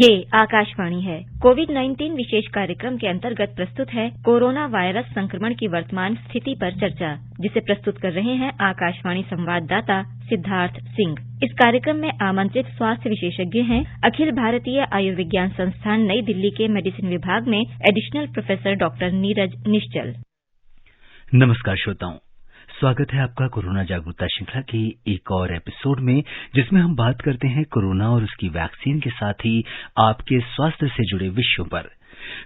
ये आकाशवाणी है। कोविड-19 विशेष कार्यक्रम के अंतर्गत प्रस्तुत है कोरोना वायरस संक्रमण की वर्तमान स्थिति पर चर्चा, जिसे प्रस्तुत कर रहे हैं आकाशवाणी संवाददाता सिद्धार्थ सिंह। इस कार्यक्रम में आमंत्रित स्वास्थ्य विशेषज्ञ हैं अखिल भारतीय आयुर्विज्ञान संस्थान नई दिल्ली के मेडिसिन विभाग में एडिशनल प्रोफेसर डॉक्टर नीरज निश्चल। नमस्कार श्रोताओं, स्वागत है आपका कोरोना जागरूकता श्रृंखला के एक और एपिसोड में, जिसमें हम बात करते हैं कोरोना और उसकी वैक्सीन के साथ ही आपके स्वास्थ्य से जुड़े विषयों पर।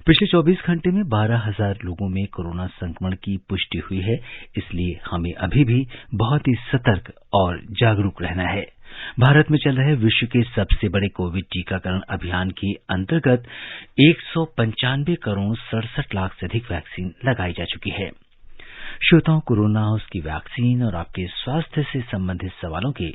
पिछले 24 घंटे में 12,000 लोगों में कोरोना संक्रमण की पुष्टि हुई है, इसलिए हमें अभी भी बहुत ही सतर्क और जागरूक रहना है। भारत में चल रहे विश्व के सबसे बड़े कोविड टीकाकरण अभियान के अंतर्गत 195 करोड़ 67 लाख से अधिक वैक्सीन लगाई जा चुकी है। श्रोताओं, कोरोना, उसकी वैक्सीन और आपके स्वास्थ्य से संबंधित सवालों के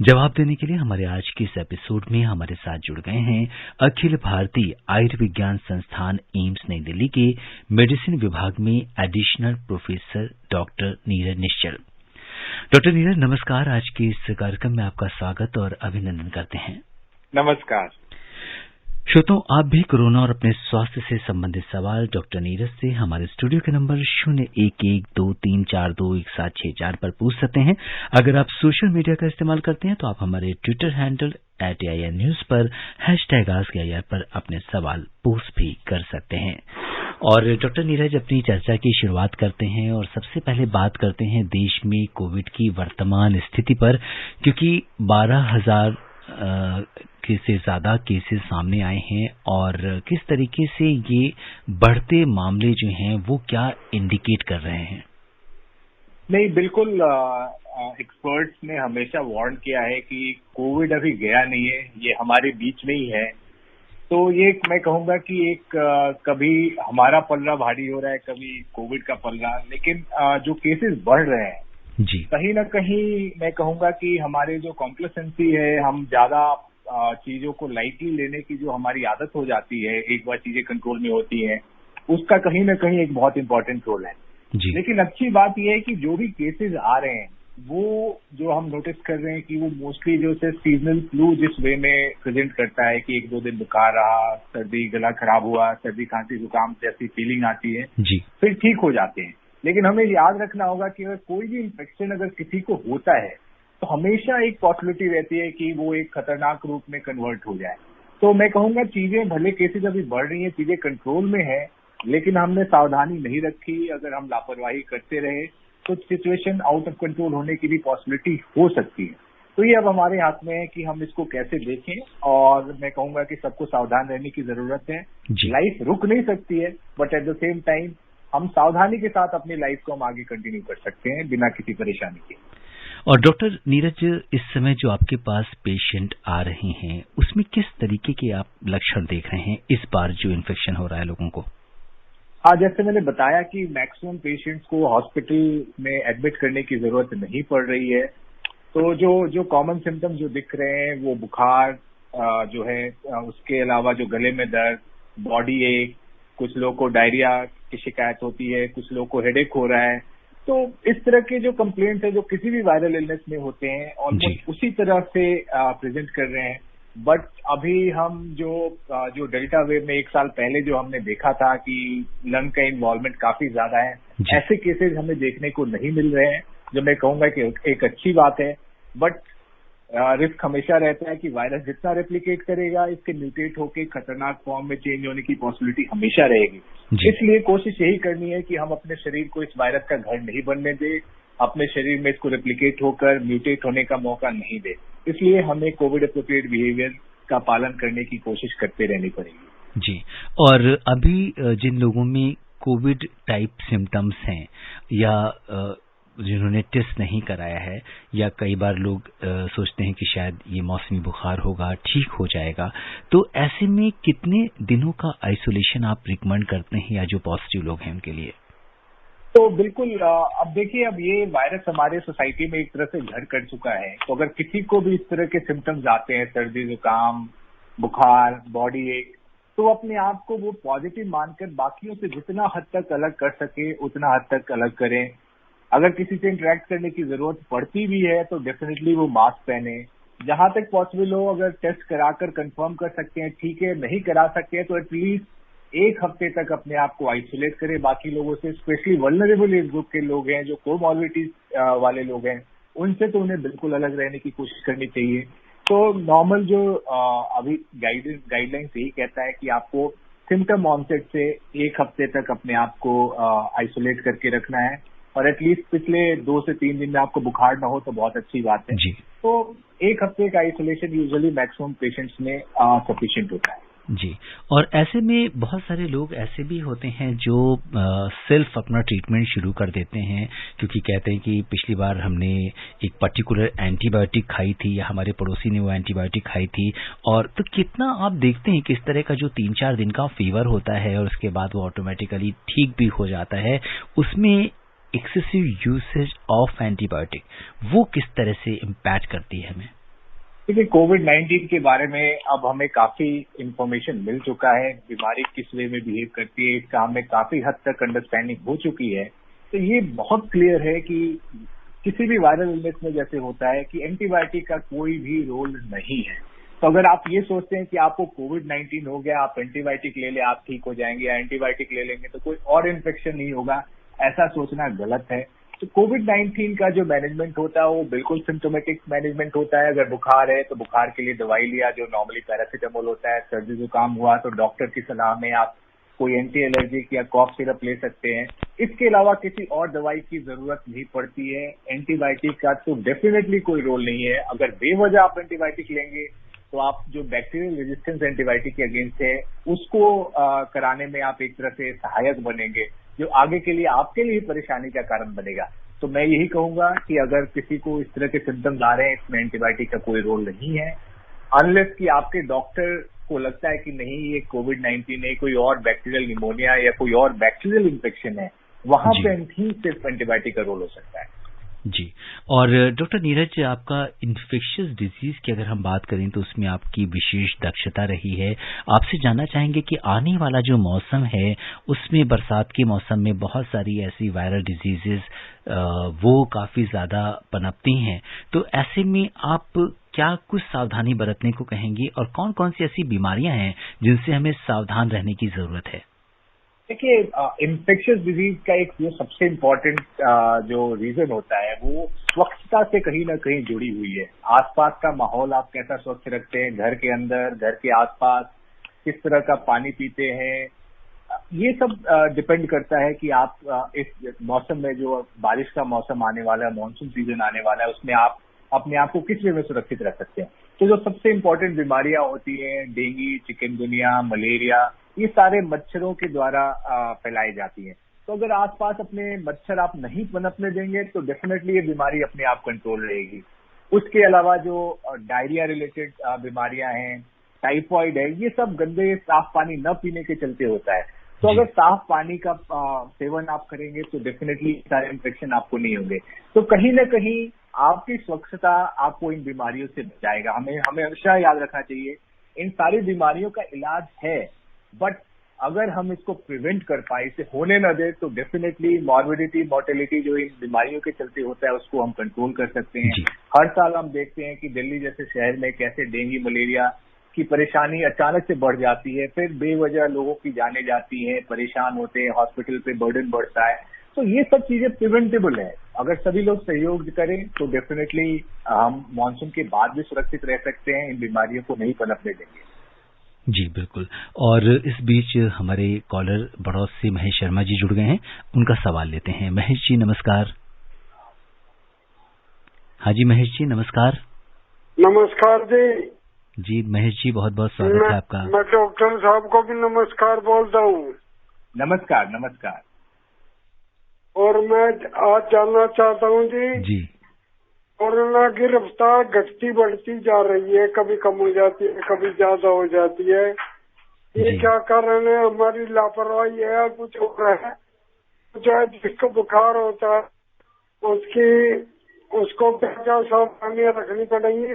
जवाब देने के लिए हमारे आज के इस एपिसोड में हमारे साथ जुड़ गए हैं अखिल भारतीय आयुर्विज्ञान संस्थान एम्स नई दिल्ली के मेडिसिन विभाग में एडिशनल प्रोफेसर डॉक्टर नीरज निश्चल। डॉक्टर नीरज, नमस्कार। आज के इस कार्यक्रम में आपका स्वागत और अभिनंदन करते हैं। नमस्कार श्रोताओं, आप भी कोरोना और अपने स्वास्थ्य से संबंधित सवाल डॉक्टर नीरज से हमारे स्टूडियो के नंबर 0112342164 पर पूछ सकते हैं। अगर आप सोशल मीडिया का इस्तेमाल करते हैं तो आप हमारे ट्विटर हैंडल @AIRnews पर #AskAIR पर अपने सवाल पोस्ट भी कर सकते हैं। और डॉक्टर नीरज, अपनी चर्चा की शुरुआत करते हैं और सबसे पहले बात करते हैं देश में कोविड की वर्तमान स्थिति पर, क्योंकि 12,000 से ज्यादा केसेस सामने आए हैं और किस तरीके से ये बढ़ते मामले जो हैं वो क्या इंडिकेट कर रहे हैं? नहीं, बिल्कुल। एक्सपर्ट्स ने हमेशा वार्न किया है कि कोविड अभी गया नहीं है, ये हमारे बीच में ही है। तो ये मैं कहूंगा कि एक कभी हमारा पल्ला भारी हो रहा है, कभी कोविड का पल्ला, लेकिन जो केसेस बढ़ रहे हैं जी, कहीं ना कहीं मैं कहूंगा कि हमारे जो कॉम्प्लेसेंसी है, हम ज्यादा चीजों को लाइटली लेने की जो हमारी आदत हो जाती है एक बार चीजें कंट्रोल में होती हैं, उसका कहीं ना कहीं एक बहुत इंपॉर्टेंट रोल है जी। लेकिन अच्छी बात यह है कि जो भी केसेस आ रहे हैं वो जो हम नोटिस कर रहे हैं कि वो मोस्टली जो से सीजनल फ्लू जिस वे में प्रेजेंट करता है कि 1-2 दिन बुखार रहा, सर्दी, गला खराब हुआ, सर्दी, खांसी, जुकाम जैसी फीलिंग आती है जी, फिर ठीक हो जाते हैं। लेकिन हमें याद रखना होगा कि अगर कोई भी इन्फेक्शन अगर किसी को होता है तो हमेशा एक पॉसिबिलिटी रहती है कि वो एक खतरनाक रूप में कन्वर्ट हो जाए। तो मैं कहूंगा चीजें भले केसेज अभी बढ़ रही हैं, चीजें कंट्रोल में है, लेकिन हमने सावधानी नहीं रखी, अगर हम लापरवाही करते रहे तो सिचुएशन आउट ऑफ कंट्रोल होने की भी पॉसिबिलिटी हो सकती है। तो ये अब हमारे हाथ में है कि हम इसको कैसे देखें, और मैं कहूंगा कि सबको सावधान रहने की जरूरत है। लाइफ रुक नहीं सकती है, but at the same time हम सावधानी के साथ अपनी लाइफ को हम आगे कंटिन्यू कर सकते हैं बिना किसी परेशानी के। और डॉक्टर नीरज, इस समय जो आपके पास पेशेंट आ रहे हैं उसमें किस तरीके के आप लक्षण देख रहे हैं इस बार जो इन्फेक्शन हो रहा है लोगों को? हाँ, जैसे मैंने बताया कि मैक्सिमम पेशेंट्स को हॉस्पिटल में एडमिट करने की जरूरत नहीं पड़ रही है। तो जो कॉमन सिम्टम्स जो दिख रहे हैं वो बुखार जो है, उसके अलावा जो गले में दर्द, बॉडी एक, कुछ लोगों को डायरिया की शिकायत होती है, कुछ लोगों को हेडेक हो रहा है। तो इस तरह के जो कंप्लेंट्स है जो किसी भी वायरल इलनेस में होते हैं ऑलमोस्ट उसी तरह से प्रेजेंट कर रहे हैं। बट अभी हम जो डेल्टा वेव में 1 साल पहले जो हमने देखा था कि लंग का इन्वॉल्वमेंट काफी ज्यादा है, ऐसे केसेस हमें देखने को नहीं मिल रहे हैं, जो मैं कहूंगा कि एक अच्छी बात है। बट रिस्क हमेशा रहता है कि वायरस जितना रेप्लिकेट करेगा, इसके म्यूटेट होकर खतरनाक फॉर्म में चेंज होने की पॉसिबिलिटी हमेशा रहेगी। इसलिए कोशिश यही करनी है कि हम अपने शरीर को इस वायरस का घर नहीं बनने दें, अपने शरीर में इसको रेप्लिकेट होकर म्यूटेट होने का मौका नहीं दे। इसलिए हमें कोविड एप्रोप्रिएट बिहेवियर का पालन करने की कोशिश करते रहनी पड़ेगी। जी। और अभी जिन लोगों में कोविड टाइप सिम्टम्स हैं या जिन्होंने टेस्ट नहीं कराया है, या कई बार लोग सोचते हैं कि शायद ये मौसमी बुखार होगा, ठीक हो जाएगा, तो ऐसे में कितने दिनों का आइसोलेशन आप रिकमेंड करते हैं या जो पॉजिटिव लोग हैं उनके लिए? तो बिल्कुल, अब देखिए, अब ये वायरस हमारे सोसाइटी में एक तरह से घर कर चुका है। तो अगर किसी को भी इस तरह के सिम्टम्स आते हैं, सर्दी, जुकाम, बुखार, बॉडी एक, तो अपने आप को वो पॉजिटिव मानकर बाकियों से जितना हद तक अलग कर सके उतना हद तक अलग करें। अगर किसी से इंटरेक्ट करने की जरूरत पड़ती भी है तो डेफिनेटली वो मास्क पहने, जहां तक पॉसिबल हो अगर टेस्ट कराकर कंफर्म कर सकते हैं ठीक है, नहीं करा सकते हैं तो एटलीस्ट 1 हफ्ते तक अपने आप को आइसोलेट करें बाकी लोगों से। स्पेशली वल्नरेबल एज ग्रुप के लोग हैं, जो कोमॉर्बिडिटीज वाले लोग हैं, उनसे तो उन्हें बिल्कुल अलग रहने की कोशिश करनी चाहिए। तो नॉर्मल जो अभी गाइडलाइंस यही कहता है कि आपको सिम्टम ऑनसेट से 1 हफ्ते तक अपने आप को आइसोलेट करके रखना है, और एटलीस्ट पिछले 2 से 3 दिन में आपको बुखार ना हो तो बहुत अच्छी बात है जी। तो 1 हफ्ते का आइसोलेशन यूजुअली मैक्सिमम पेशेंट्स में सफिशिएंट होता है। जी। और ऐसे में बहुत सारे लोग ऐसे भी होते हैं जो सेल्फ अपना ट्रीटमेंट शुरू कर देते हैं, क्योंकि कहते हैं कि पिछली बार हमने एक पर्टिकुलर एंटीबायोटिक खाई थी या हमारे पड़ोसी ने वो एंटीबायोटिक खाई थी, और तो कितना आप देखते हैं कि इस तरह का जो 3-4 दिन का फीवर होता है और उसके बाद वो ऑटोमेटिकली ठीक भी हो जाता है, उसमें एक्सेसिव यूसेज ऑफ एंटीबायोटिक वो किस तरह से इम्पैक्ट करती है हमें? देखिए, कोविड-19 के बारे में अब हमें काफी इंफॉर्मेशन मिल चुका है, बीमारी किस वे में बिहेव करती है इसका हमें काफी हद तक अंडरस्टैंडिंग हो चुकी है। तो ये बहुत क्लियर है कि किसी भी वायरल इलनेस में जैसे होता है कि एंटीबायोटिक का कोई भी रोल नहीं है। तो अगर आप ये सोचते हैं कि आपको कोविड-19 हो गया, आप एंटीबायोटिक ले लें आप ठीक हो जाएंगे, या एंटीबायोटिक ले लेंगे तो कोई और इन्फेक्शन नहीं होगा, ऐसा सोचना गलत है। तो कोविड-19 का जो मैनेजमेंट होता है वो बिल्कुल सिम्टोमेटिक मैनेजमेंट होता है। अगर बुखार है तो बुखार के लिए दवाई लिया जो नॉर्मली पैरासीटामोल होता है, सर्दी जुकाम हुआ तो डॉक्टर की सलाह में आप कोई एंटी एलर्जिक या कॉफ सिरप ले सकते हैं। इसके अलावा किसी और दवाई की जरूरत नहीं पड़ती है। एंटीबायोटिक का तो डेफिनेटली कोई रोल नहीं है। अगर बेवजह आप एंटीबायोटिक लेंगे तो आप जो बैक्टीरियल रेजिस्टेंस एंटीबायोटिक के अगेंस्ट है उसको कराने में आप एक तरह से सहायक बनेंगे, जो आगे के लिए आपके लिए परेशानी का कारण बनेगा। तो मैं यही कहूंगा कि अगर किसी को इस तरह के सिम्टम्स आ रहे हैं, इसमें एंटीबायोटिक का कोई रोल नहीं है, अनलेस कि आपके डॉक्टर को लगता है कि नहीं ये कोविड-19 है, कोई और बैक्टीरियल निमोनिया या कोई और बैक्टीरियल इन्फेक्शन है, वहां पे ही सिर्फ एंटीबायोटिक का रोल हो सकता है। जी। और डॉक्टर नीरज, आपका इन्फेक्शियस डिजीज की अगर हम बात करें तो उसमें आपकी विशेष दक्षता रही है। आपसे जानना चाहेंगे कि आने वाला जो मौसम है उसमें बरसात के मौसम में बहुत सारी ऐसी वायरल डिजीजेस वो काफी ज्यादा पनपती हैं, तो ऐसे में आप क्या कुछ सावधानी बरतने को कहेंगी और कौन कौन सी ऐसी बीमारियां हैं जिनसे हमें सावधान रहने की जरूरत है? देखिए, इन्फेक्शियस डिजीज का एक जो सबसे इम्पोर्टेंट जो रीजन होता है वो स्वच्छता से कहीं ना कहीं जुड़ी हुई है। आसपास का माहौल आप कैसा स्वच्छ रखते हैं, घर के अंदर, घर के आसपास किस तरह का पानी पीते हैं, ये सब डिपेंड करता है कि आप इस मौसम में, जो बारिश का मौसम आने वाला है, मानसून सीजन आने वाला है, उसमें आप अपने आप को किस वे में सुरक्षित रख सकते हैं। तो जो सबसे इम्पोर्टेंट बीमारियां होती हैं, डेंगू, चिकनगुनिया, मलेरिया, ये सारे मच्छरों के द्वारा फैलाई जाती हैं। तो अगर आसपास अपने मच्छर आप नहीं पनपने देंगे तो डेफिनेटली ये बीमारी अपने आप कंट्रोल रहेगी। उसके अलावा जो डायरिया रिलेटेड बीमारियां हैं, टाइफॉइड है, ये सब गंदे साफ पानी न पीने के चलते होता है। तो अगर साफ पानी का सेवन आप करेंगे तो डेफिनेटली सारे इन्फेक्शन आपको नहीं होंगे। तो कहीं ना कहीं आपकी स्वच्छता आपको इन बीमारियों से बचाएगा। हमें हमेशा याद रखना चाहिए इन सारी बीमारियों का इलाज है, बट अगर हम इसको प्रिवेंट कर पाए, इसे होने न दे, तो डेफिनेटली मॉर्बिडिटी, मॉर्टेलिटी जो इन बीमारियों के चलते होता है उसको हम कंट्रोल कर सकते हैं। हर साल हम देखते हैं कि दिल्ली जैसे शहर में कैसे डेंगू, मलेरिया की परेशानी अचानक से बढ़ जाती है, फिर बेवजह लोगों की जाने जाती हैं, परेशान होते हैं, हॉस्पिटल पे बर्डन बढ़ता है। तो ये सब चीजें प्रिवेंटेबल है। अगर सभी लोग सहयोग करें तो डेफिनेटली हम मानसून के बाद भी सुरक्षित रह सकते हैं, इन बीमारियों को नहीं पनपने देंगे। जी बिल्कुल। और इस बीच हमारे कॉलर बड़ौत से महेश शर्मा जी जुड़ गए हैं, उनका सवाल लेते हैं। महेश जी नमस्कार। हाँ जी महेश जी नमस्कार। नमस्कार जी। जी महेश जी बहुत बहुत स्वागत है आपका। मैं डॉक्टर साहब को भी नमस्कार बोलता हूँ। नमस्कार नमस्कार। और मैं आज जानना चाहता हूँ जी, कोरोना की रफ्तार घटती बढ़ती जा रही है, कभी कम हो जाती है, कभी ज्यादा हो जाती है। ये क्या कारण है? हमारी लापरवाही है या कुछ हो रहा है? जो है जिसको बुखार होता है उसको क्या क्या सावधानियां रखनी पड़ेंगी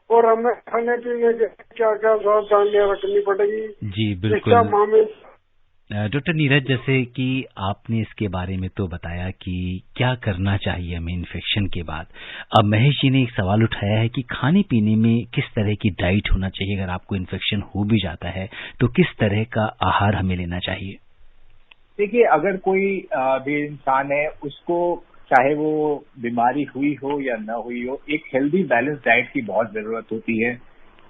और हमें खाने पीने के क्या क्या सावधानियां रखनी पड़ेगी? जी बिल्कुल। डॉक्टर नीरज, जैसे कि आपने इसके बारे में तो बताया कि क्या करना चाहिए हमें इन्फेक्शन के बाद। अब महेश जी ने एक सवाल उठाया है कि खाने पीने में किस तरह की डाइट होना चाहिए, अगर आपको इन्फेक्शन हो भी जाता है तो किस तरह का आहार हमें लेना चाहिए? देखिए, अगर कोई भी इंसान है, उसको चाहे वो बीमारी हुई हो या न हुई हो, एक हेल्दी बैलेंस डाइट की बहुत जरूरत होती है।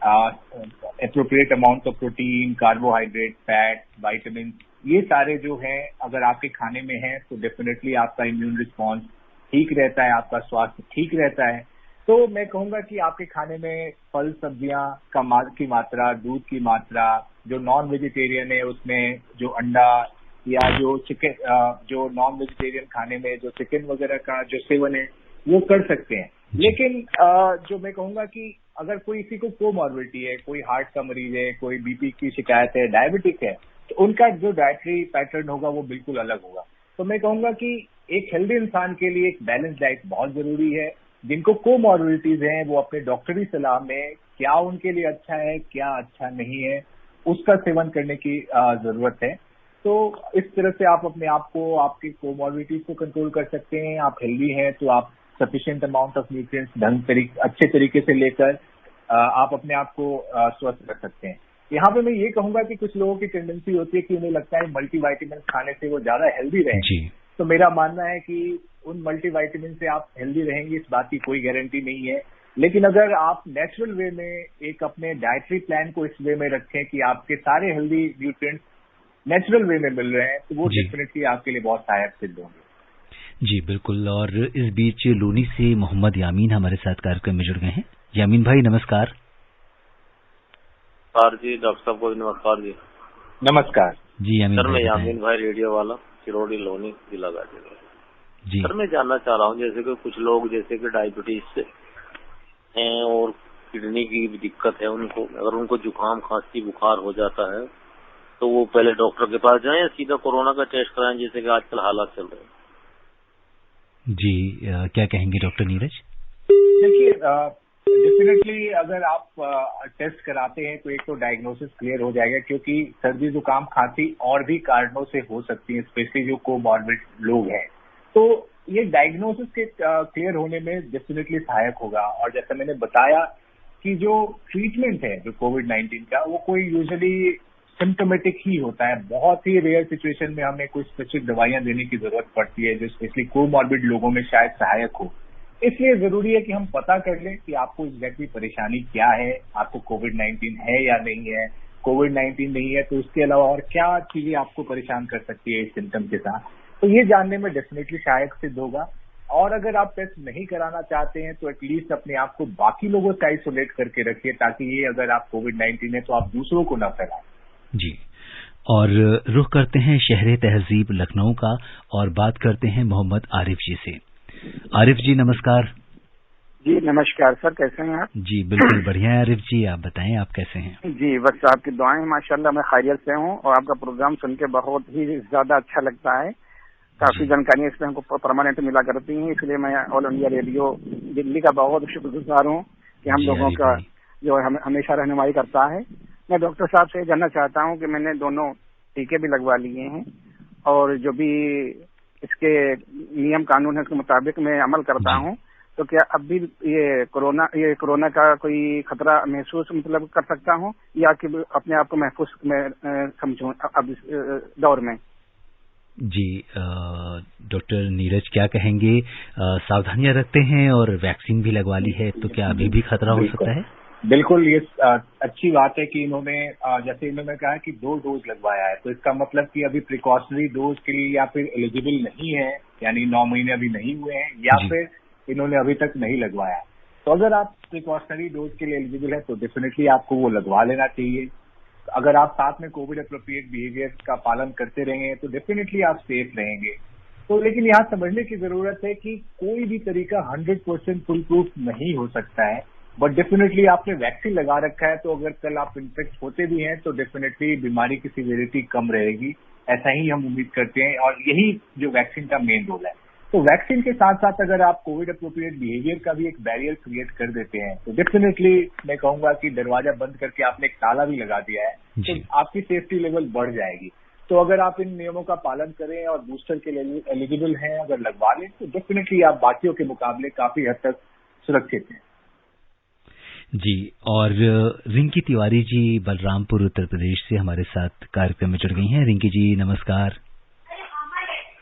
Appropriate amount of protein, carbohydrate, fat, vitamin, ये सारे जो हैं अगर आपके खाने में हैं तो डेफिनेटली आपका इम्यून रिस्पॉन्स ठीक रहता है, आपका स्वास्थ्य ठीक रहता है। तो मैं कहूंगा कि आपके खाने में फल सब्जियां की मात्रा, दूध की मात्रा, जो नॉन वेजिटेरियन है उसमें जो अंडा या जो चिकन, जो नॉन वेजिटेरियन खाने में जो चिकन वगैरह का जो सेवन है वो कर सकते हैं। लेकिन जो मैं कहूंगा कि अगर कोई किसी को कोमॉर्बिडिटी है, कोई हार्ट का मरीज है, कोई बीपी की शिकायत है, डायबिटिक है, तो उनका जो डाइटरी पैटर्न होगा वो बिल्कुल अलग होगा। तो मैं कहूंगा कि एक हेल्दी इंसान के लिए एक बैलेंस डाइट बहुत जरूरी है। जिनको कोमॉर्बिडिटीज हैं वो अपने डॉक्टरी सलाह में क्या उनके लिए अच्छा है, क्या अच्छा नहीं है, उसका सेवन करने की जरूरत है। तो इस तरह से आप अपने आप को, आपकी कोमॉर्बिडिटीज को कंट्रोल कर सकते हैं। आप हेल्दी हैं तो आप सफिशिएंट अमाउंट ऑफ न्यूट्रिएंट्स अच्छे तरीके से लेकर आप अपने आप को स्वस्थ रख सकते हैं। यहाँ पे मैं ये कहूंगा कि कुछ लोगों की टेंडेंसी होती है कि उन्हें लगता है मल्टीविटामिन खाने से वो ज्यादा हेल्दी रहेंगे। तो मेरा मानना है कि उन मल्टीविटामिन से आप हेल्दी रहेंगे, इस बात की कोई गारंटी नहीं है। लेकिन अगर आप नेचुरल वे में एक अपने डाइटरी प्लान को इस वे में रखें कि आपके सारे हेल्दी न्यूट्रिएंट्स नेचुरल वे में मिल रहे हैं, तो वो डेफिनेटली आपके लिए बहुत सहायक सिद्ध होंगे। जी बिल्कुल। और इस बीच लोनी से मोहम्मद यामीन हमारे साथ कार्यक्रम में जुड़ गए हैं। यामीन भाई नमस्कार। जी डॉक्टर साहब को नमस्कार जी। नमस्कार जी यामीन सर, मैं यामीन भाई रेडियो वाला, चिरौड़ी लोनी जिला गाजीपुर जी। सर, मैं जानना चाह रहा हूँ, जैसे कि कुछ लोग जैसे कि डायबिटीज से हैं और किडनी की भी दिक्कत है उनको, अगर उनको जुकाम, खांसी, बुखार हो जाता है तो वो पहले डॉक्टर के पास जाएं या सीधा कोरोना का टेस्ट कराएं, जैसे कि आजकल हालात चल रहे हैं? जी क्या कहेंगे डॉक्टर नीरज? देखिए, डेफिनेटली अगर आप टेस्ट कराते हैं तो एक तो डायग्नोसिस क्लियर हो जाएगा, क्योंकि सर्दी, जुकाम, खांसी और भी कारणों से हो सकती है, स्पेशली जो कोमॉर्बिड लोग हैं। तो ये डायग्नोसिस के क्लियर होने में डेफिनेटली सहायक होगा। और जैसा मैंने बताया कि जो ट्रीटमेंट है जो कोविड-19 का, वो कोई यूजुअली सिम्टोमेटिक ही होता है। बहुत ही रेयर सिचुएशन में हमें कोई स्पेसिफिक दवाइयां देने की जरूरत पड़ती है जो स्पेशली कोमॉर्बिड लोगों में शायद सहायक हो। इसलिए जरूरी है कि हम पता कर लें कि आपको एग्जैक्टली परेशानी क्या है, आपको कोविड-19 है या नहीं है। कोविड-19 नहीं है तो उसके अलावा और क्या चीजें आपको परेशान कर सकती है इस सिम्टम के साथ, तो ये जानने में डेफिनेटली सहायक सिद्ध होगा। और अगर आप टेस्ट नहीं कराना चाहते हैं तो एटलीस्ट अपने आप को बाकी लोगों से आइसोलेट करके रखिए, ताकि ये अगर आप कोविड-19 है तो आप दूसरों को न फैलाएं। जी, और रुख करते हैं शहरे तहजीब लखनऊ का और बात करते हैं मोहम्मद आरिफ जी से। आरिफ जी नमस्कार। जी नमस्कार सर, कैसे हैं आप? जी बिल्कुल बढ़िया है आरिफ जी, आप बताएं आप कैसे हैं? जी बस आपकी दुआएं, माशाल्लाह मैं खैरियत से हूँ और आपका प्रोग्राम सुन के बहुत ही ज्यादा अच्छा लगता है। काफी जानकारियां इसमें हमको परमानेंट मिला करती हैं, इसलिए मैं ऑल इंडिया रेडियो दिल्ली का बहुत शुक्रगुजार हूँ कि हम लोगों का जो हमेशा रहनुमाई करता है। मैं डॉक्टर साहब से जानना चाहता हूं कि मैंने दोनों टीके भी लगवा लिए हैं और जो भी इसके नियम कानून है उसके मुताबिक मैं अमल करता हूं, तो क्या अब भी ये कोरोना का कोई खतरा महसूस मतलब कर सकता हूं या कि अपने आप को महफूज में समझूं अब इस दौर में? जी डॉक्टर नीरज क्या कहेंगे? सावधानियां रखते हैं और वैक्सीन भी लगवा ली है, तो क्या अभी भी खतरा हो सकता है? बिल्कुल, ये अच्छी बात है कि इन्होंने जैसे इन्होंने कहा कि 2 डोज लगवाया है, तो इसका मतलब कि अभी प्रिकॉशनरी डोज के लिए या फिर एलिजिबल नहीं है, यानी 9 महीने अभी नहीं हुए हैं, या फिर इन्होंने अभी तक नहीं लगवाया। तो अगर आप प्रिकॉशनरी डोज के लिए एलिजिबल है तो डेफिनेटली आपको वो लगवा लेना चाहिए। अगर आप साथ में कोविड एप्रोप्रिएट बिहेवियर का पालन करते रहेंगे तो डेफिनेटली आप सेफ रहेंगे। तो लेकिन यहाँ समझने की जरूरत है कि कोई भी तरीका 100% फुल प्रूफ नहीं हो सकता है, बट डेफिनेटली आपने वैक्सीन लगा रखा है तो अगर कल आप इन्फेक्ट होते भी हैं तो डेफिनेटली बीमारी की सीवियरिटी कम रहेगी, ऐसा ही हम उम्मीद करते हैं। और यही जो वैक्सीन का मेन रोल है। तो वैक्सीन के साथ साथ अगर आप कोविड एप्रोप्रिएट बिहेवियर का भी एक बैरियर क्रिएट कर देते हैं तो डेफिनेटली मैं कहूंगा कि दरवाजा बंद करके आपने एक ताला भी लगा दिया है तो आपकी सेफ्टी लेवल बढ़ जाएगी। तो अगर आप इन नियमों का पालन करें और बूस्टर के लिए एलिजिबल हैं, अगर लगवा लें तो डेफिनेटली आप बाकियों के मुकाबले काफी हद तक सुरक्षित हैं। जी, और रिंकी तिवारी जी बलरामपुर उत्तर प्रदेश से हमारे साथ कार्यक्रम में जुड़ गई हैं। रिंकी जी नमस्कार।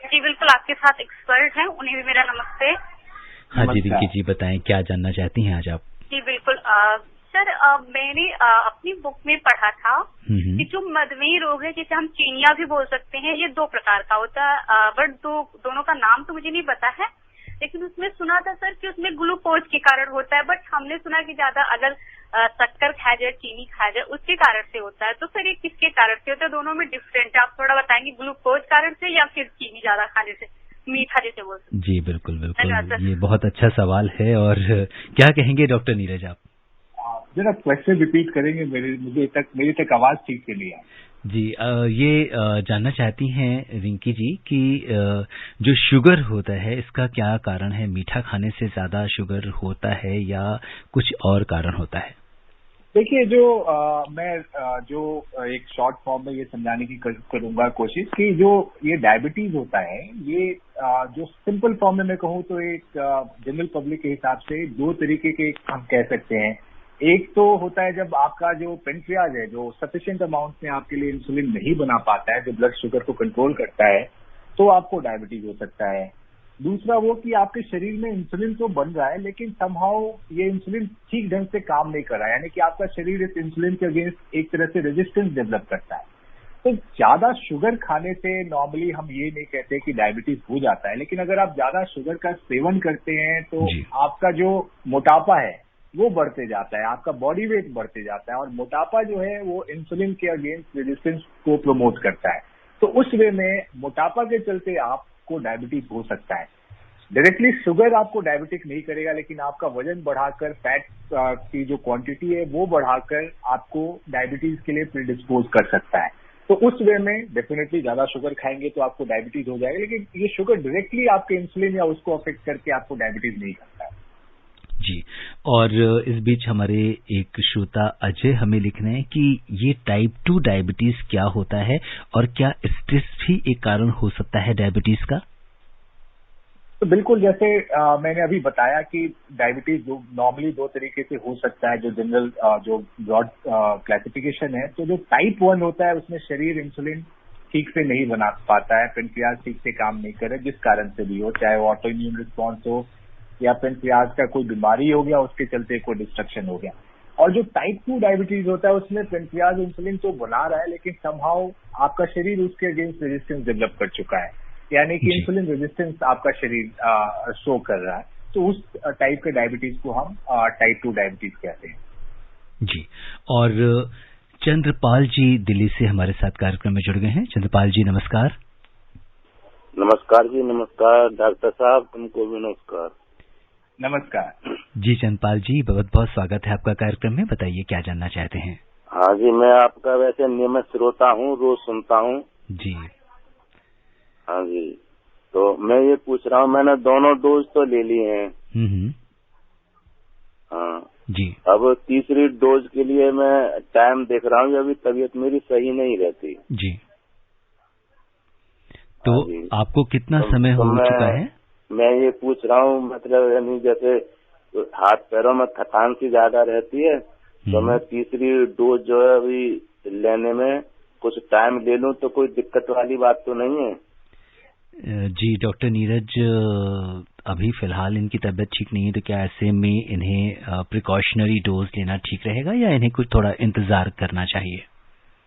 जी बिल्कुल, आपके साथ एक्सपर्ट हैं, उन्हें भी मेरा नमस्ते। हाँ जी रिंकी जी बताएं, क्या जानना चाहती हैं आज आप? जी बिल्कुल सर, मैंने अपनी बुक में पढ़ा था कि जो मधुमेह रोग है, जिसे हम चीनिया भी बोल सकते हैं, ये 2 प्रकार का होता है, बट दोनों का नाम तो मुझे नहीं पता है, लेकिन उसमें सुना था सर कि उसमें ग्लूकोज के कारण होता है, बट हमने सुना कि ज्यादा अगर शक्कर खाया जाए, चीनी खाया जाए, उसके कारण से होता है। तो सर ये किसके कारण से होता है? दोनों में डिफरेंट है, आप थोड़ा बताएंगे, ग्लूकोज कारण से या फिर चीनी ज्यादा खाने से, मीठा जैसे बोल सकते? जी बिल्कुल बिल्कुल, ये बहुत अच्छा सवाल है। और क्या कहेंगे डॉक्टर नीरज आप? जरा क्वेश्चन रिपीट करेंगे, मेरी तक आवाज ठीक से नहीं आई। जी ये जानना चाहती हैं रिंकी जी कि जो शुगर होता है इसका क्या कारण है? मीठा खाने से ज्यादा शुगर होता है या कुछ और कारण होता है? देखिए, मैं एक शॉर्ट फॉर्म में ये समझाने की करूंगा कोशिश कि जो ये डायबिटीज होता है, ये जो सिंपल फॉर्म में मैं कहूँ तो एक जनरल पब्लिक के हिसाब से 2 तरीके के हम कह सकते हैं। एक तो होता है जब आपका जो पेनक्रियाज है, जो सफिशिएंट अमाउंट में आपके लिए इंसुलिन नहीं बना पाता है, जो ब्लड शुगर को कंट्रोल करता है, तो आपको डायबिटीज हो सकता है। दूसरा वो कि आपके शरीर में इंसुलिन तो बन रहा है, लेकिन समहाउ ये इंसुलिन ठीक ढंग से काम नहीं कर रहा है, यानी कि आपका शरीर इस इंसुलिन के अगेंस्ट एक तरह से रेजिस्टेंस डेवलप करता है। तो ज्यादा शुगर खाने से नॉर्मली हम ये नहीं कहते कि डायबिटीज हो जाता है, लेकिन अगर आप ज्यादा शुगर का सेवन करते हैं तो आपका जो मोटापा है वो बढ़ते जाता है, आपका बॉडी वेट बढ़ते जाता है, और मोटापा जो है वो इंसुलिन के अगेंस्ट रेजिस्टेंस को प्रमोट करता है। तो उस वे में मोटापा के चलते आपको डायबिटीज हो सकता है। डायरेक्टली शुगर आपको डायबिटिक नहीं करेगा, लेकिन आपका वजन बढ़ाकर, फैट की जो क्वांटिटी है वो बढ़ाकर आपको डायबिटीज के लिए प्रीडिस्पोज कर सकता है। तो उस वे में डेफिनेटली ज्यादा शुगर खाएंगे तो आपको डायबिटीज हो जाएगा, लेकिन ये शुगर डायरेक्टली आपके इंसुलिन या उसको अफेक्ट करके आपको डायबिटीज नहीं करता है। जी, और इस बीच हमारे एक श्रोता अजय हमें लिख रहे हैं कि ये टाइप 2 डायबिटीज क्या होता है और क्या स्ट्रेस भी एक कारण हो सकता है डायबिटीज का? तो बिल्कुल, जैसे मैंने अभी बताया कि डायबिटीज नॉर्मली 2 तरीके से हो सकता है, जो जनरल जो ब्रॉड क्लासिफिकेशन है। तो जो टाइप 1 होता है उसमें शरीर इंसुलिन ठीक से नहीं बना पाता है, पेनक्रियाज ठीक से काम नहीं करे, जिस कारण से भी हो, चाहे वो ऑटो इम्यून रिस्पॉन्स हो या पेनक्रियाज का कोई बीमारी हो गया, उसके चलते कोई डिस्ट्रक्शन हो गया। और जो टाइप 2 डायबिटीज होता है उसमें पेनक्रियाज इंसुलिन तो बना रहा है, लेकिन समहाउ आपका शरीर उसके अगेंस्ट रेजिस्टेंस डेवलप कर चुका है, यानी कि इंसुलिन रेजिस्टेंस आपका शरीर शो कर रहा है। तो उस टाइप के डायबिटीज को हम टाइप 2 डायबिटीज कहते हैं। जी, और चंद्रपाल जी दिल्ली से हमारे साथ कार्यक्रम में जुड़ गए हैं। चंद्रपाल जी नमस्कार। नमस्कार जी, नमस्कार डॉक्टर साहब, तुमको भी नमस्कार। नमस्कार जी चंद्रपाल जी, बहुत बहुत स्वागत है आपका कार्यक्रम में, बताइए क्या जानना चाहते हैं? हाँ जी, मैं आपका वैसे नियमित श्रोता हूँ, रोज सुनता हूँ जी। हाँ जी, तो मैं ये पूछ रहा हूँ, मैंने दोनों डोज तो ले लिए हैं। हाँ जी, अब तीसरी डोज के लिए मैं टाइम देख रहा हूँ, अभी तबीयत मेरी सही नहीं रहती जी। तो आपको कितना समय हो चुका है? मैं ये पूछ रहा हूँ, मतलब यानी जैसे हाथ पैरों में थकान सी ज्यादा रहती है, तो मैं तीसरी डोज जो है अभी लेने में कुछ टाइम ले लूँ तो कोई दिक्कत वाली बात तो नहीं है? जी डॉक्टर नीरज, अभी फिलहाल इनकी तबीयत ठीक नहीं है, तो क्या ऐसे में इन्हें प्रिकॉशनरी डोज लेना ठीक रहेगा या इन्हें कुछ थोड़ा इंतजार करना चाहिए?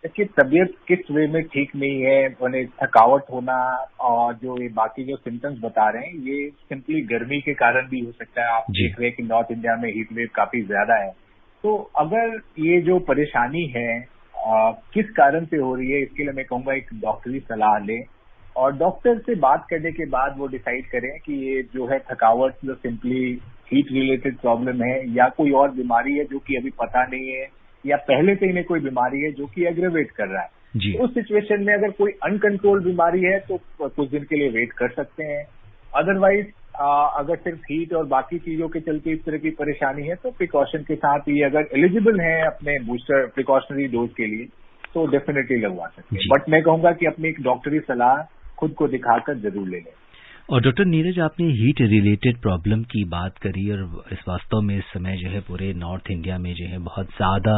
देखिए, तबीयत किस वे में ठीक नहीं है, उन्हें थकावट होना और जो ये बाकी जो सिम्टम्स बता रहे हैं, ये सिंपली गर्मी के कारण भी हो सकता है। आप देख रहे हैं कि नॉर्थ इंडिया में हीट वेव काफी ज्यादा है। तो अगर ये जो परेशानी है किस कारण से हो रही है, इसके लिए मैं कहूँगा एक डॉक्टरी सलाह लें, और डॉक्टर से बात करने के बाद वो डिसाइड करें कि ये जो है थकावट जो सिंपली हीट रिलेटेड प्रॉब्लम है या कोई और बीमारी है जो कि अभी पता नहीं है, या पहले से इन्हें कोई बीमारी है जो कि एग्रेवेट कर रहा है। जी। उस सिचुएशन में अगर कोई अनकंट्रोल बीमारी है तो कुछ दिन के लिए वेट कर सकते हैं। अदरवाइज अगर सिर्फ हीट और बाकी चीजों के चलते इस तरह की परेशानी है तो प्रिकॉशन के साथ ही अगर एलिजिबल हैं अपने बूस्टर प्रिकॉशनरी डोज के लिए तो डेफिनेटली लगवा सकते हैं, बट मैं कहूंगा कि अपनी एक डॉक्टरी सलाह खुद को दिखाकर जरूर ले लें। और डॉक्टर नीरज, आपने हीट रिलेटेड प्रॉब्लम की बात करी और इस वास्तव में इस समय जो है पूरे नॉर्थ इंडिया में जो है बहुत ज़्यादा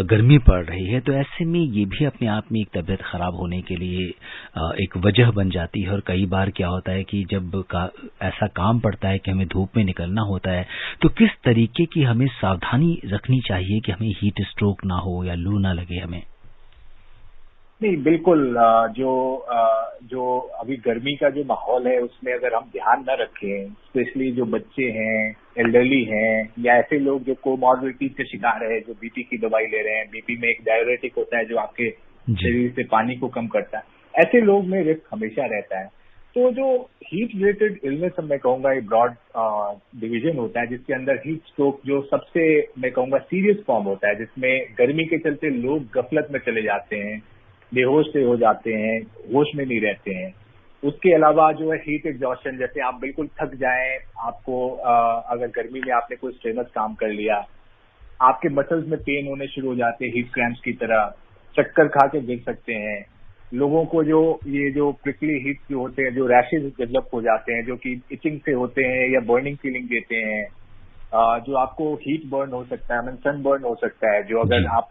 गर्मी पड़ रही है, तो ऐसे में ये भी अपने आप में एक तबीयत खराब होने के लिए एक वजह बन जाती है। और कई बार क्या होता है कि जब ऐसा काम पड़ता है कि हमें धूप में निकलना होता है, तो किस तरीके की हमें सावधानी रखनी चाहिए कि हमें हीट स्ट्रोक ना हो या लू ना लगे हमें? नहीं, बिल्कुल। जो अभी गर्मी का जो माहौल है उसमें अगर हम ध्यान न रखें, स्पेशली जो बच्चे हैं, एल्डरली हैं, या ऐसे लोग जो कोमॉर्बिडिटीज के शिकार है, जो बीपी की दवाई ले रहे हैं, बीपी में एक डाययूरेटिक होता है जो आपके शरीर से पानी को कम करता है, ऐसे लोग में रिस्क हमेशा रहता है। तो जो हीट रिलेटेड इलनेस मैं कहूंगा एक ब्रॉड डिवीजन होता है, जिसके अंदर हीट स्ट्रोक जो सबसे मैं कहूंगा सीरियस फॉर्म होता है, जिसमें गर्मी के चलते लोग गफलत में चले जाते हैं, बेहोश से हो जाते हैं, होश में नहीं रहते हैं। उसके अलावा जो है हीट एग्जॉस्शन, जैसे आप बिल्कुल थक जाएं, आपको अगर गर्मी में आपने कोई स्ट्रेनस काम कर लिया, आपके मसल्स में पेन होने शुरू हो जाते हैं हीट क्रैम्प्स की तरह, चक्कर खा के गिर सकते हैं। लोगों को जो प्रिकली हीट जो होते हैं, जो रैशेज डेवलप हो जाते हैं, जो कि इचिंग से होते हैं या बर्निंग फीलिंग देते हैं, जो आपको हीट बर्न हो सकता है, सन बर्न हो सकता है, जो अगर आप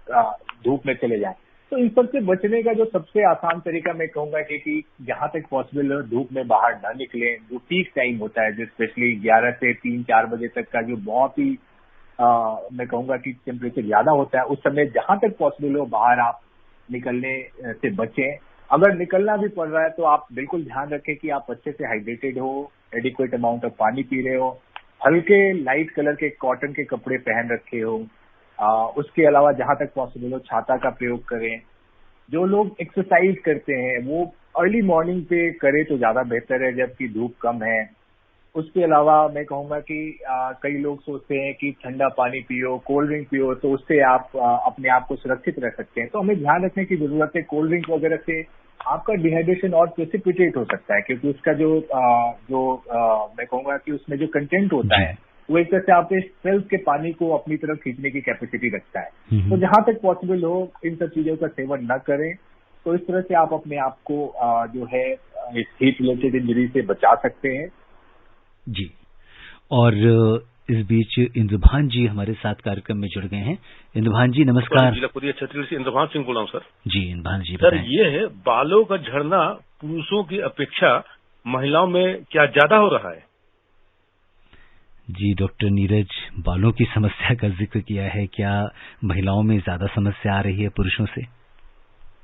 धूप में चले जाएं। तो इन सब से बचने का जो सबसे आसान तरीका मैं कहूंगा कि जहां तक पॉसिबल हो धूप में बाहर न निकलें। जो पीक टाइम होता है, जो स्पेशली 11 से 3-4 बजे तक का जो बहुत ही मैं कहूंगा कि टेम्परेचर ज्यादा होता है, उस समय जहां तक पॉसिबल हो बाहर आप निकलने से बचें। अगर निकलना भी पड़ रहा है तो आप बिल्कुल ध्यान रखें कि आप अच्छे से हाइड्रेटेड हो, एडिक्वेट अमाउंट ऑफ पानी पी रहे हो, हल्के लाइट कलर के कॉटन के कपड़े पहन रखे हो। उसके अलावा जहां तक पॉसिबल हो छाता का प्रयोग करें। जो लोग एक्सरसाइज करते हैं वो अर्ली मॉर्निंग पे करें तो ज्यादा बेहतर है, जबकि धूप कम है। उसके अलावा मैं कहूंगा कि कई लोग सोचते हैं कि ठंडा पानी पियो, कोल्ड ड्रिंक पियो, तो उससे आप अपने आप को सुरक्षित रख सकते हैं। तो हमें ध्यान रखने की जरूरत है। कोल्ड ड्रिंक वगैरह से आपका डिहाइड्रेशन और प्रेसिपिटेट हो सकता है, क्योंकि उसका जो मैं कहूंगा कि उसमें जो कंटेंट होता है वो एक तरह से आपके सेल्स के पानी को अपनी तरफ खींचने की कैपेसिटी रखता है। तो जहां तक पॉसिबल हो इन सब चीजों का सेवन न करें। तो इस तरह से आप अपने आप को जो है इस हीट रिलेटेड इंजरी से बचा सकते हैं। जी। और इस बीच इंद्रभान जी हमारे साथ कार्यक्रम में जुड़ गए हैं। इंद्रभान जी नमस्कार। जिला छत्तीसगढ़ से इंद्रभान सिंह बोला हूँ सर। जी इंद्रभान जी सर, ये है बालों का झड़ना पुरुषों की अपेक्षा महिलाओं में क्या ज्यादा हो रहा है? जी डॉक्टर नीरज, बालों की समस्या का जिक्र किया है, क्या महिलाओं में ज्यादा समस्या आ रही है पुरुषों से?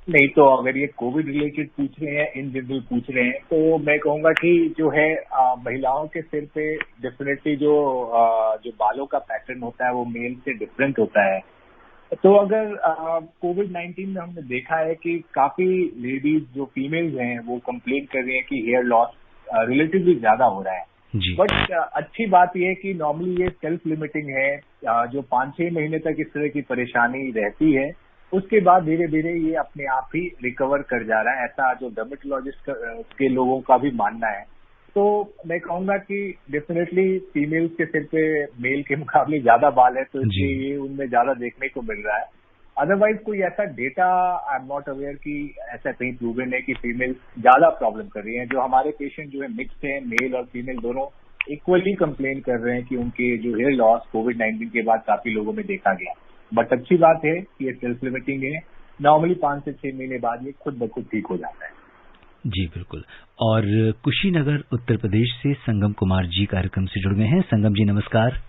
नहीं, तो अगर ये कोविड रिलेटेड पूछ रहे हैं, इन जनरल पूछ रहे हैं, तो मैं कहूंगा कि जो है महिलाओं के सिर पे डेफिनेटली जो बालों का पैटर्न होता है वो मेल से डिफरेंट होता है। तो अगर कोविड-19 में हमने देखा है कि काफी लेडीज जो फीमेल्स हैं वो कंप्लेन कर रही हैं कि हेयर लॉस रिलेटिवली ज्यादा हो रहा है। बट अच्छी बात यह है कि नॉर्मली ये सेल्फ लिमिटिंग है। जो 5-6 महीने तक इस तरह की परेशानी रहती है, उसके बाद धीरे धीरे ये अपने आप ही रिकवर कर जा रहा है, ऐसा जो डर्मेटोलॉजिस्ट के लोगों का भी मानना है। तो मैं कहूंगा कि डेफिनेटली फीमेल्स के सिर पे मेल के मुकाबले ज्यादा बाल है, तो इसलिए ये उनमें ज्यादा देखने को मिल रहा है। अदरवाइज कोई ऐसा data I am not aware कि ऐसा कहीं प्रूवन है कि फीमेल ज्यादा प्रॉब्लम कर रही हैं। जो हमारे पेशेंट जो है मिक्स्ड हैं, मेल और फीमेल दोनों इक्वली कंप्लेन कर रहे हैं कि उनके जो हेयर लॉस कोविड-19 के बाद काफी लोगों में देखा गया। बट अच्छी बात है कि ये सेल्फ लिमिटिंग है। नॉर्मली 5 से 6 महीने बाद ये खुद ब खुद ठीक हो जाता है। जी बिल्कुल। और कुशीनगर उत्तर प्रदेश से संगम कुमार जी कार्यक्रम से जुड़ गए हैं। संगम जी नमस्कार।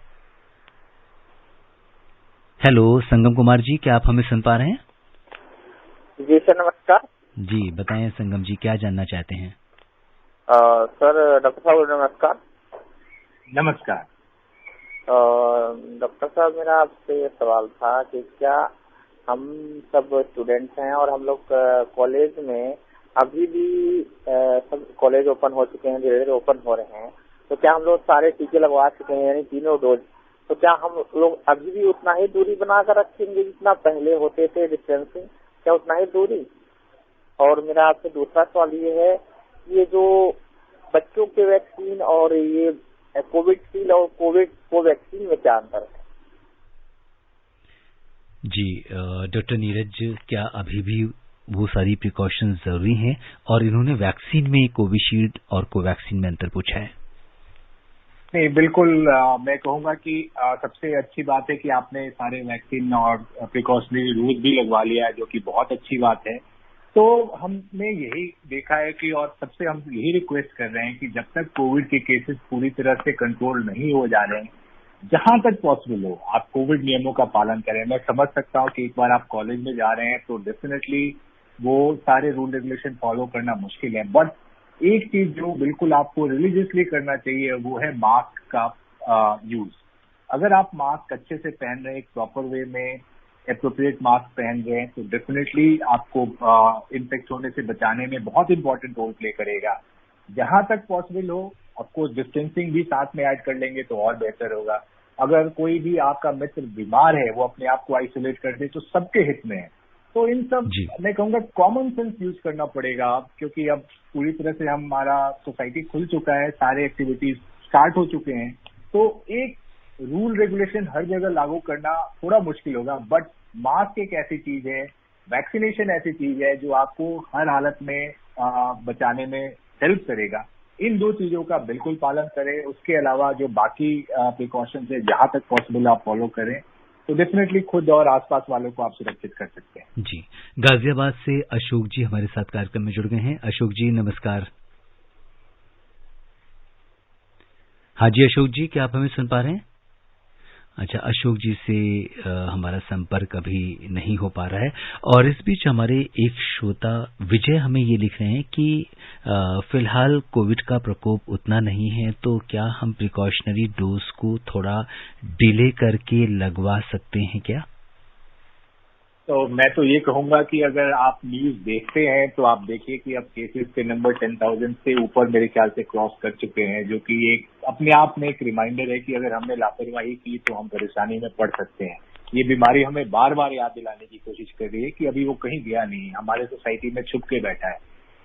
हेलो संगम कुमार जी, क्या आप हमें सुन पा रहे हैं? जी सर नमस्कार। जी बताएं संगम जी, क्या जानना चाहते हैं? सर डॉक्टर साहब नमस्कार। नमस्कार। डॉक्टर साहब, मेरा आपसे ये सवाल था कि क्या हम सब स्टूडेंट्स हैं और हम लोग कॉलेज में अभी भी सब कॉलेज ओपन हो चुके हैं, धीरे धीरे ओपन हो रहे हैं, तो क्या हम लोग सारे टीके लगवा चुके हैं यानी तीनों डोज, तो क्या हम लोग अभी भी उतना ही दूरी बनाकर रखेंगे जितना पहले होते थे डिस्टेंसिंग, क्या उतना ही दूरी? और मेरा आपसे दूसरा सवाल ये है, ये जो बच्चों के वैक्सीन और ये कोविड शील्ड और कोविड कोवैक्सीन में क्या अंतर है? जी डॉक्टर नीरज, क्या अभी भी वो सारी प्रिकॉशंस जरूरी हैं? और इन्होंने वैक्सीन में कोविशील्ड और कोवैक्सीन में अंतर पूछा है। नहीं, बिल्कुल मैं कहूंगा कि सबसे अच्छी बात है कि आपने सारे वैक्सीन और प्रिकॉशनरी रूल्स भी लगवा लिया है, जो कि बहुत अच्छी बात है। तो हमने यही देखा है कि और सबसे हम यही रिक्वेस्ट कर रहे हैं कि जब तक कोविड के केसेस पूरी तरह से कंट्रोल नहीं हो जा रहे हैं, जहां तक पॉसिबल हो आप कोविड नियमों का पालन करें। मैं समझ सकता हूं कि एक बार आप कॉलेज में जा रहे हैं तो डेफिनेटली वो सारे रूल रेगुलेशन फॉलो करना मुश्किल है, बट एक चीज जो बिल्कुल आपको रिलीजियसली करना चाहिए वो है मास्क का यूज। अगर आप मास्क अच्छे से पहन रहे हैं, एक प्रॉपर वे में एप्रोप्रिएट मास्क पहन रहे हैं, तो डेफिनेटली आपको इन्फेक्ट होने से बचाने में बहुत इंपॉर्टेंट रोल प्ले करेगा। जहां तक पॉसिबल हो ऑफकोर्स डिस्टेंसिंग भी साथ में ऐड कर लेंगे तो और बेहतर होगा। अगर कोई भी आपका मित्र बीमार है, वो अपने आप को आइसोलेट कर दे तो सबके हित में है। तो इन सब मैं कहूंगा कॉमन सेंस यूज करना पड़ेगा, क्योंकि अब पूरी तरह से हमारा सोसाइटी खुल चुका है, सारे एक्टिविटीज स्टार्ट हो चुके हैं, तो एक रूल रेगुलेशन हर जगह लागू करना थोड़ा मुश्किल होगा। बट मास्क एक ऐसी चीज है, वैक्सीनेशन ऐसी चीज है जो आपको हर हालत में बचाने में हेल्प करेगा। इन दो चीजों का बिल्कुल पालन करें। उसके अलावा जो बाकी प्रिकॉशंस है जहां तक पॉसिबल आप फॉलो करें, तो डेफिनेटली खुद और आसपास वालों को आप सुरक्षित कर सकते हैं। जी, गाजियाबाद से अशोक जी हमारे साथ कार्यक्रम में जुड़ गए हैं। अशोक जी नमस्कार। हाँ जी अशोक जी, क्या आप हमें सुन पा रहे हैं? अच्छा, अशोक जी से हमारा संपर्क अभी नहीं हो पा रहा है। और इस बीच हमारे एक श्रोता विजय हमें ये लिख रहे हैं कि फिलहाल कोविड का प्रकोप उतना नहीं है, तो क्या हम प्रिकॉशनरी डोज को थोड़ा डिले करके लगवा सकते हैं क्या? तो मैं तो ये कहूंगा कि अगर आप न्यूज देखते हैं तो आप देखिए कि अब केसेस के नंबर 10,000 से ऊपर मेरे ख्याल से क्रॉस कर चुके हैं, जो कि एक अपने आप में एक रिमाइंडर है कि अगर हमने लापरवाही की तो हम परेशानी में पड़ सकते हैं। ये बीमारी हमें बार बार याद दिलाने की कोशिश कर रही है कि अभी वो कहीं गया नहीं, हमारे सोसाइटी में छुप के बैठा है।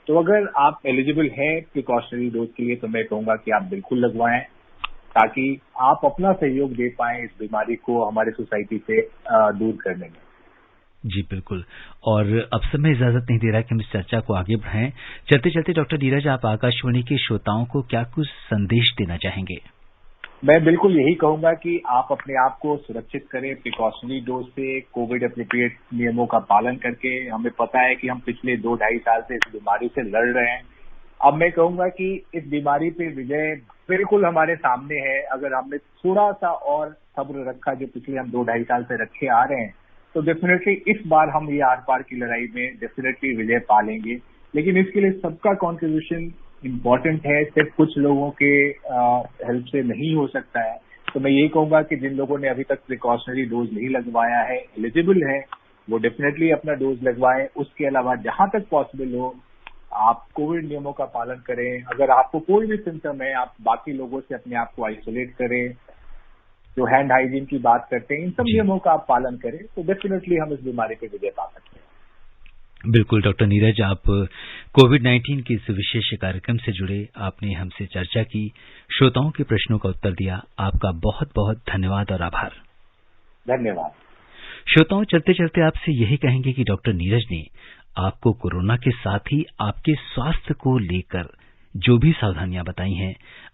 तो अगर आप एलिजिबल हैं प्रिकॉशनरी डोज के लिए तो मैं कहूंगा कि आप बिल्कुल लगवाएं, ताकि आप अपना सहयोग दे पाएं इस बीमारी को हमारे सोसाइटी से दूर करने में। जी बिल्कुल। और अब समय इजाजत नहीं दे रहा कि हम इस चर्चा को आगे बढ़ाएं। चलते चलते डॉक्टर नीरज, आप आकाशवाणी के श्रोताओं को क्या कुछ संदेश देना चाहेंगे? मैं बिल्कुल यही कहूंगा कि आप अपने आप को सुरक्षित करें प्रिकॉशनरी डोज से, कोविड एप्रोप्रिएट नियमों का पालन करके। हमें पता है कि हम पिछले 2-2.5 साल से इस बीमारी से लड़ रहे हैं। अब मैं कहूंगा कि इस बीमारी पे विजय बिल्कुल हमारे सामने है। अगर हमने थोड़ा सा और सब्र रखा जो पिछले हम 2-2.5 साल से रखे आ रहे हैं, तो डेफिनेटली इस बार हम ये आर पार की लड़ाई में डेफिनेटली विजय पा लेंगे। लेकिन इसके लिए सबका कंट्रीब्यूशन इम्पोर्टेंट है, सिर्फ कुछ लोगों के हेल्प से नहीं हो सकता है। तो मैं ये कहूंगा कि जिन लोगों ने अभी तक प्रिकॉशनरी डोज नहीं लगवाया है, एलिजिबल है, वो डेफिनेटली अपना डोज लगवाएं। उसके अलावा जहां तक पॉसिबल हो आप कोविड नियमों का पालन करें। अगर आपको कोई भी सिम्टम है, आप बाकी लोगों से अपने आप को आइसोलेट करें। जो हैंड हाइजीन की बात करते हैं, इन सब नियमों का आप पालन करें तो डेफिनेटली हम इस बीमारी पे विजय पा सकते हैं। बिल्कुल डॉक्टर नीरज, आप कोविड-19 के इस विशेष कार्यक्रम से जुड़े, आपने हमसे चर्चा की, श्रोताओं के प्रश्नों का उत्तर दिया। आपका बहुत बहुत धन्यवाद और आभार। धन्यवाद। श्रोताओं, चलते चलते आपसे यही कहेंगे कि डॉक्टर नीरज ने आपको कोरोना के साथ ही आपके स्वास्थ्य को लेकर जो भी सावधानियां बताई हैं,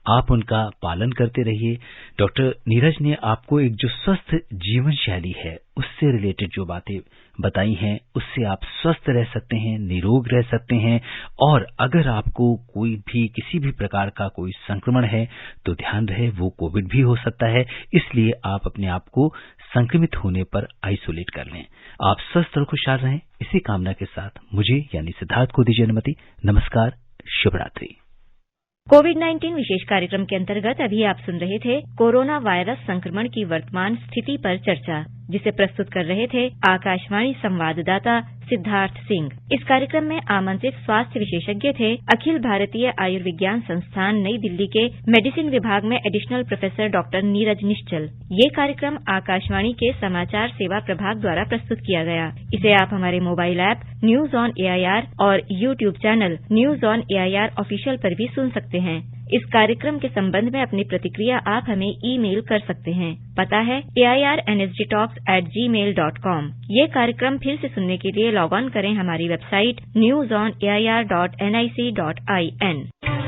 आप उनका पालन करते रहिए। डॉक्टर नीरज ने आपको एक जो स्वस्थ जीवन शैली है उससे रिलेटेड जो बातें बताई हैं, उससे आप स्वस्थ रह सकते हैं, निरोग रह सकते हैं। और अगर आपको कोई भी किसी भी प्रकार का कोई संक्रमण है तो ध्यान रहे वो कोविड भी हो सकता है, इसलिए आप अपने आप को संक्रमित होने पर आइसोलेट कर लें। आप स्वस्थ और खुशहाल रहें, इसी कामना के साथ मुझे यानी सिद्धार्थ को दीजिए अनुमति। नमस्कार, शुभ रात्रि। कोविड-19 विशेष कार्यक्रम के अंतर्गत अभी आप सुन रहे थे कोरोना वायरस संक्रमण की वर्तमान स्थिति पर चर्चा, जिसे प्रस्तुत कर रहे थे आकाशवाणी संवाददाता सिद्धार्थ सिंह। इस कार्यक्रम में आमंत्रित स्वास्थ्य विशेषज्ञ थे अखिल भारतीय आयुर्विज्ञान संस्थान नई दिल्ली के मेडिसिन विभाग में एडिशनल प्रोफेसर डॉक्टर नीरज निश्चल। ये कार्यक्रम आकाशवाणी के समाचार सेवा प्रभाग द्वारा प्रस्तुत किया गया। इसे आप हमारे mobile app news on AIR और YouTube channel news on AIR official पर भी सुन सकते हैं। इस कार्यक्रम के संबंध में अपनी प्रतिक्रिया आप हमें ईमेल कर सकते हैं। पता है airnsgtalks@gmail.com। ये कार्यक्रम फिर से सुनने के लिए लॉग ऑन करें हमारी वेबसाइट newsonair.nic.in।